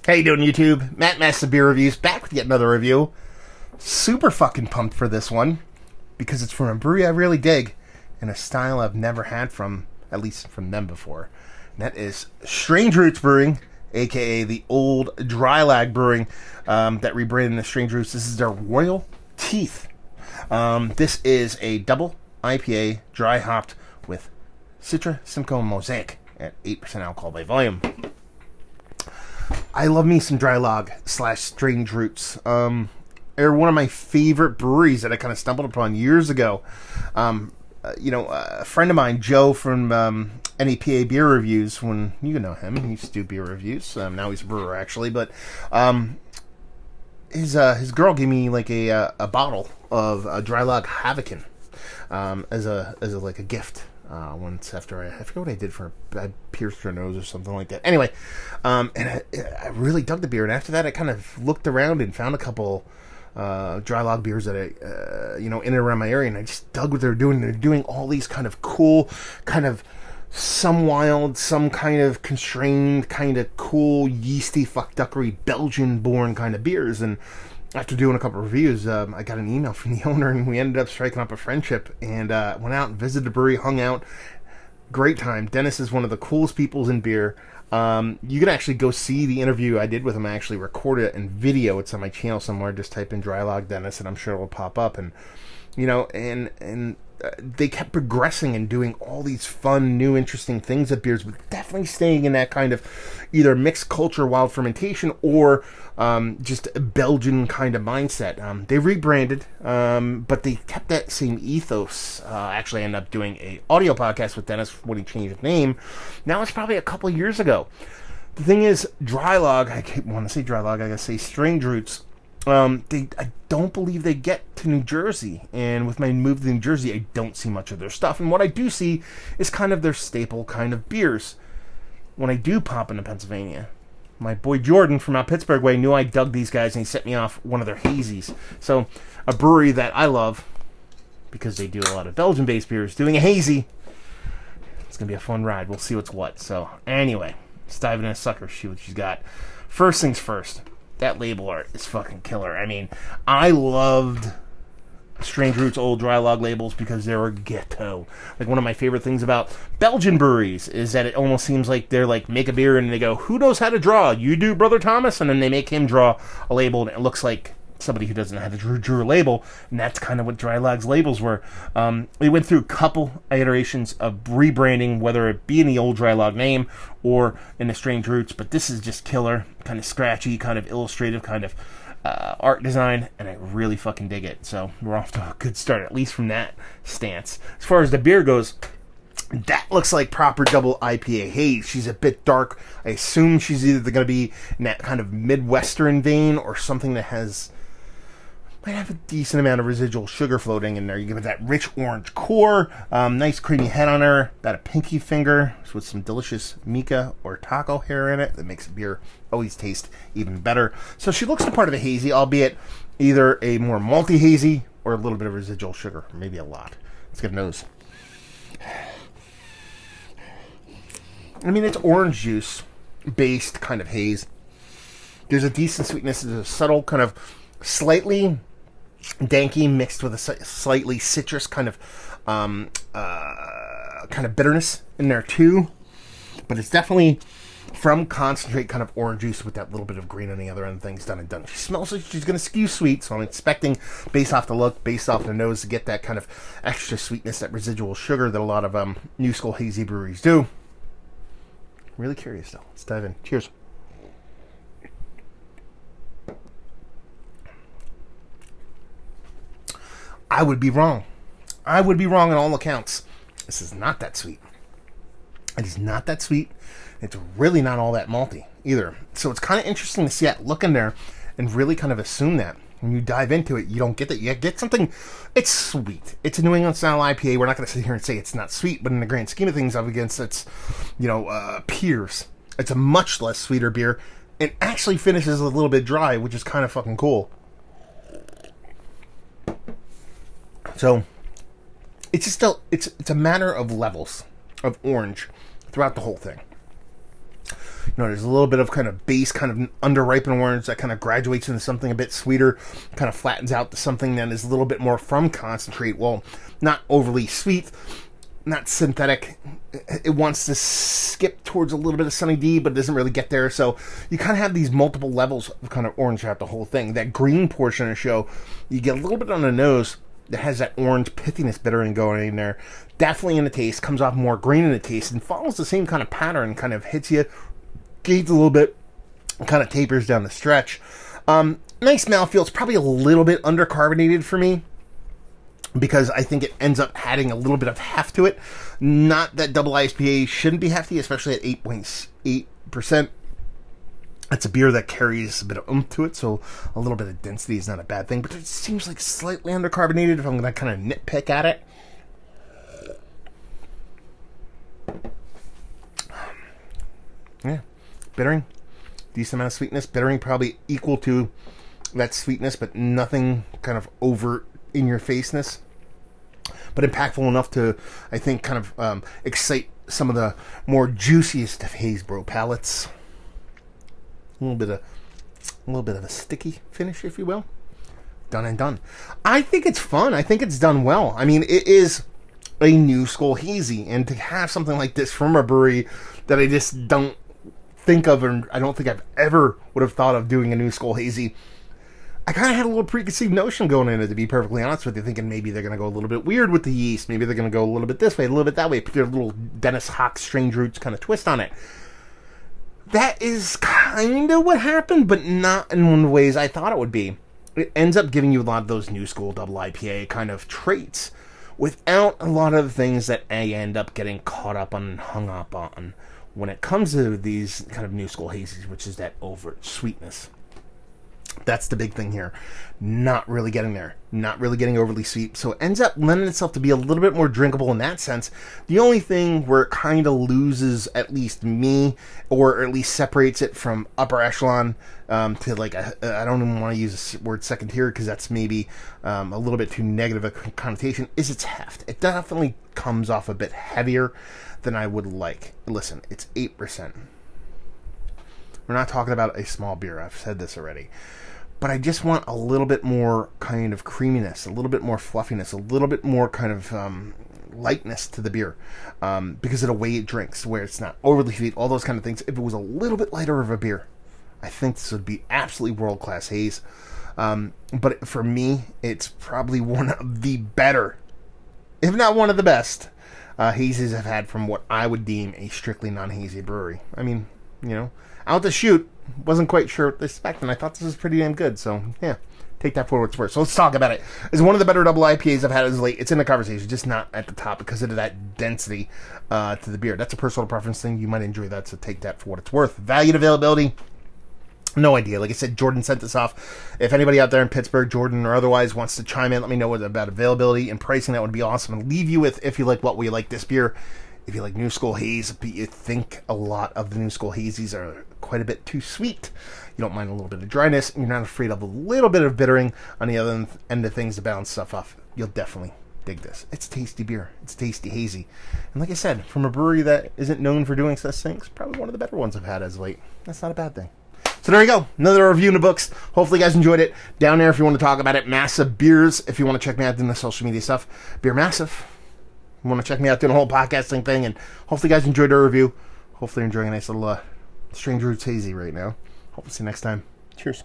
How you doing, YouTube? Matt Massive Beer Reviews, back with yet another review. Super fucking pumped for this one, because it's from a brewery I really dig, and a style I've never had from, at least from them before. And that is Strange Roots Brewing, aka the old Dry Lag Brewing, that rebranded as Strange Roots. This is their Royal Teeth. This is a double IPA, dry hopped with Citra, Simcoe, and Mosaic at 8% alcohol by volume. I love me some Dry Lag / Strange Roots. They're one of my favorite breweries that I kind of stumbled upon years ago. A friend of mine, Joe from NEPA Beer Reviews, when you know him, he used to do beer reviews. Now he's a brewer, actually, but his girl gave me like a bottle of Dry Lag Havocan as a gift. Once after I forget what I did for I pierced her nose or something like that. Anyway, and I really dug the beer, and after that I kind of looked around and found a couple Dry Lag beers that I in and around my area, and I just dug what they're doing. They're doing all these kind of cool, kind of some wild, some kind of constrained, kind of cool, yeasty, fuckduckery, Belgian-born kind of beers. And after doing a couple of reviews, I got an email from the owner, and we ended up striking up a friendship, and went out and visited the brewery, hung out. Great time. Dennis is one of the coolest people in beer. You can actually go see the interview I did with him. I actually recorded it in video. It's on my channel somewhere. Just type in Dry Lag Dennis, and I'm sure it will pop up. And they kept progressing and doing all these fun, new, interesting things with beers, but definitely staying in that kind of either mixed culture, wild fermentation, or just a Belgian kind of mindset. They rebranded, but they kept that same ethos. Actually, I ended up doing a audio podcast with Dennis when he changed his name. Now it's probably a couple years ago. The thing is, Dry Lag, I want to say Dry Lag, I gotta say Strange Roots. I don't believe they get to New Jersey, and with my move to New Jersey, I don't see much of their stuff. And what I do see is kind of their staple kind of beers. When I do pop into Pennsylvania, my boy Jordan from out Pittsburgh way knew I dug these guys, and he sent me off one of their Hazies. So a brewery that I love, because they do a lot of Belgian-based beers, doing a Hazy. It's gonna be a fun ride. We'll see what's what. So anyway, let's dive into a sucker, see what she's got. First things first. That label art is fucking killer. I mean, I loved Strange Roots old Dry Lag labels because they were ghetto. Like, one of my favorite things about Belgian breweries is that it almost seems like they're like, make a beer and they go, who knows how to draw? You do, Brother Thomas? And then they make him draw a label, and it looks like somebody who doesn't know how to draw a label, and that's kind of what Dry Lag's labels were. They went through a couple iterations of rebranding, whether it be in the old Dry Lag name or in the Strange Roots, but this is just killer, kind of scratchy, kind of illustrative, kind of art design, and I really fucking dig it. So we're off to a good start, at least from that stance. As far as the beer goes, that looks like proper double IPA haze. She's a bit dark. I assume she's either going to be in that kind of Midwestern vein or something that might have a decent amount of residual sugar floating in there. You give it that rich orange core, nice creamy head on her, about a pinky finger, with some delicious mica or taco hair in it that makes beer always taste even better. So she looks the part of a hazy, albeit either a more malty hazy or a little bit of residual sugar, maybe a lot. Let's get a nose. I mean, it's orange juice based kind of haze. There's a decent sweetness. There's a subtle kind of slightly danky mixed with a slightly citrus kind of bitterness in there too, but it's definitely from concentrate kind of orange juice with that little bit of green on the other end. Things done and done. She smells like she's going to skew sweet, so I'm expecting, based off the look, based off the nose, to get that kind of extra sweetness, that residual sugar that a lot of new school hazy breweries do. Really curious though. Let's dive in. Cheers. I would be wrong. I would be wrong on all accounts. This is not that sweet. It is not that sweet. It's really not all that malty either. So it's kind of interesting to see that look in there and really kind of assume that. When you dive into it, you don't get that. You get something, it's sweet. It's a New England style IPA. We're not going to sit here and say it's not sweet, but in the grand scheme of things, up against its, peers, it's a much less sweeter beer. It actually finishes a little bit dry, which is kind of fucking cool. So it's just it's a matter of levels of orange throughout the whole thing. there's a little bit of kind of base, kind of underripened orange that kind of graduates into something a bit sweeter, kind of flattens out to something that is a little bit more from concentrate. Well, not overly sweet, not synthetic. It wants to skip towards a little bit of Sunny D, but it doesn't really get there. So you kind of have these multiple levels of kind of orange throughout the whole thing. That green portion of the show, you get a little bit on the nose that has that orange pithiness bittering going in there. Definitely in the taste, comes off more green in the taste, and follows the same kind of pattern, kind of hits you, gates a little bit, and kind of tapers down the stretch. Nice mouthfeel. It's probably a little bit undercarbonated for me, because I think it ends up adding a little bit of heft to it. Not that double IPA shouldn't be hefty, especially at 8.8%. It's a beer that carries a bit of oomph to it, so a little bit of density is not a bad thing, but it seems like slightly undercarbonated if I'm going to kind of nitpick at it. Yeah, bittering, decent amount of sweetness. Bittering probably equal to that sweetness, but nothing kind of over in your faceness, but impactful enough to, I think, kind of excite some of the more juiciest of Haze Bro palates. A little bit of a sticky finish, if you will. Done and done. I think it's fun. I think it's done well. I mean, it is a new school hazy, and to have something like this from a brewery that I just don't think of, and I don't think I've ever would have thought of doing a new school hazy. I kind of had a little preconceived notion going into it, to be perfectly honest with you, thinking maybe they're going to go a little bit weird with the yeast. Maybe they're going to go a little bit this way, a little bit that way, put their little Dennis Hock Strange Roots kind of twist on it. That is kind of what happened, but not in one of the ways I thought it would be. It ends up giving you a lot of those new school double IPA kind of traits without a lot of the things that I end up getting caught up on and hung up on when it comes to these kind of new school hazies, which is that overt sweetness. That's the big thing here. Not really getting there. Not really getting overly sweet. So it ends up lending itself to be a little bit more drinkable in that sense. The only thing where it kind of loses, at least me, or at least separates it from upper echelon to like, I don't even want to use the word second tier because that's maybe a little bit too negative a connotation, is its heft. It definitely comes off a bit heavier than I would like. Listen, it's 8%. We're not talking about a small beer. I've said this already. But I just want a little bit more kind of creaminess, a little bit more fluffiness, a little bit more kind of lightness to the beer because of the way it drinks, where it's not overly sweet, all those kind of things. If it was a little bit lighter of a beer, I think this would be absolutely world-class haze. But for me, it's probably one of the better, if not one of the best, hazes I've had from what I would deem a strictly non-hazy brewery. I mean, out the chute, wasn't quite sure what to expect, and I thought this was pretty damn good, so yeah, take that for what it's worth. So let's talk about it. It's one of the better double IPAs I've had as late. It's in the conversation, just not at the top because of that density to the beer. That's a personal preference thing. You might enjoy that, so take that for what it's worth. Value and availability, no idea. Like I said, Jordan sent this off. If anybody out there in Pittsburgh, Jordan or otherwise, wants to chime in, let me know about availability and pricing. That would be awesome. And leave you with, if you like what we like this beer, if you like New School Haze, but you think a lot of the New School Hazies are quite a bit too sweet, you don't mind a little bit of dryness, and you're not afraid of a little bit of bittering on the other end of things to balance stuff off, you'll definitely dig this. It's tasty beer. It's tasty hazy. And like I said, from a brewery that isn't known for doing such things, probably one of the better ones I've had as late. That's not a bad thing. So there you go. Another review in the books. Hopefully you guys enjoyed it. Down there if you want to talk about it. Massive Beers. If you want to check me out doing the social media stuff. Beer Massive. You want to check me out doing the whole podcasting thing. And hopefully you guys enjoyed our review. Hopefully you're enjoying a nice little Strange Roots Hazy right now. Hope to see you next time. Cheers.